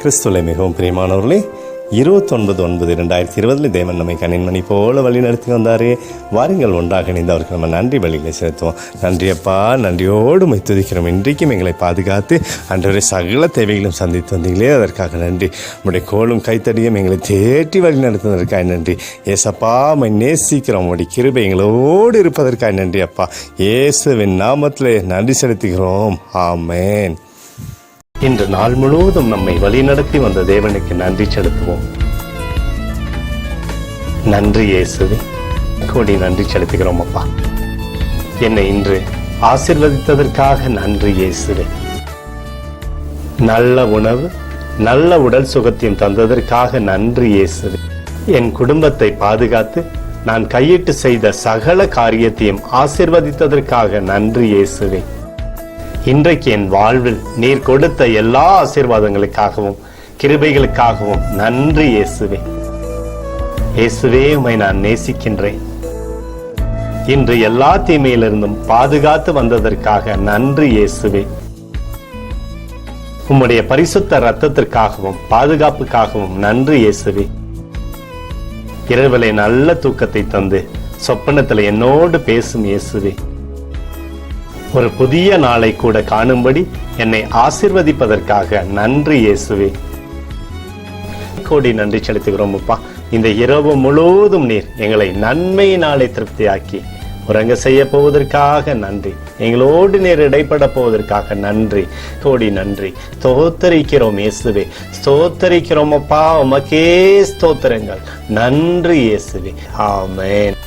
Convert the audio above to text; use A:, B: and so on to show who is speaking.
A: கிறிஸ்துவை மிகவும் பிரியமானவர்களே, 29/9/2020 தேவன் நம்மை கண்ணின்மணி போல வழி நடத்தி வந்தாரே. வாருங்கள் ஒன்றாக இணைந்து அவருக்கு நம்ம நன்றி வழியில் செலுத்துவோம். நன்றியப்பா, நன்றியோடு மை துதிக்கிறோம். இன்றைக்கும் எங்களை பாதுகாத்து அன்றைய சகல தேவைகளும் சந்தித்து வந்தீங்களே, அதற்காக நன்றி. உங்களுடைய கோலும் கைத்தடியும் எங்களை தேற்றி வழி நடத்துவதற்காக நன்றி. ஏசப்பா, மை நேசிக்கிறோம். உங்களுடைய கிருபை எங்களோடு இருப்பதற்காக நன்றி அப்பா. இயேசுவின் நாமத்திலே நன்றி செலுத்துகிறோம். ஆமேன். இன்று நாள் முழுவதும் நம்மை வழிநடத்தி வந்த தேவனுக்கு நன்றி செலுத்துவோம். நன்றி இயேசுவே, கோடி நன்றி செலுத்துகிறோம் அப்பா. என்னை இன்று ஆசீர்வதித்ததற்காக நன்றி இயேசுவே. நல்ல உணவு, நல்ல உடல் சுகத்தையும் தந்ததற்காக நன்றி இயேசுவே. என் குடும்பத்தை பாதுகாத்து நான் கையிட்டு செய்த சகல காரியத்தையும் ஆசீர்வதித்ததற்காக நன்றி இயேசுவே. இன்றைக்கு என் வாழ்வில் நீர் கொடுத்த எல்லா ஆசீர்வாதங்களுக்காகவும் கிருபைகளுக்காகவும் நன்றி இயேசுவே. இயேசுவே, உம்மை நான் நேசிக்கின்றேன். இன்று எல்லா தீமையிலிருந்தும் பாதுகாத்து வந்ததற்காக நன்றி இயேசுவே. உம்முடைய பரிசுத்த இரத்தத்திற்காகவும் பாதுகாப்புக்காகவும் நன்றி இயேசுவே. இரவிலே நல்ல தூக்கத்தை தந்து சொப்பனத்தில் என்னோடு பேசும் இயேசுவே. ஒரு புதிய நாளை கூட காணும்படி என்னை ஆசீர்வதிப்பதற்காக நன்றி இயேசுவே. கோடி நன்றி செலுத்துகிறோம் அப்பா. இந்த இரவு முழுவதும் நீர் எங்களை நன்மையினாலே திருப்தியாக்கி உறங்க செய்ய போவதற்காக நன்றி. எங்களோடு நீர் இடைப்பட போவதற்காக நன்றி. கோடி நன்றி. ஸ்தோத்தரிக்கிறோம் இயேசுவே. ஸ்தோத்தரிக்கிறோம் அப்பா. உமக்கே ஸ்தோத்திரங்கள். நன்றி இயேசுவே. ஆமென்.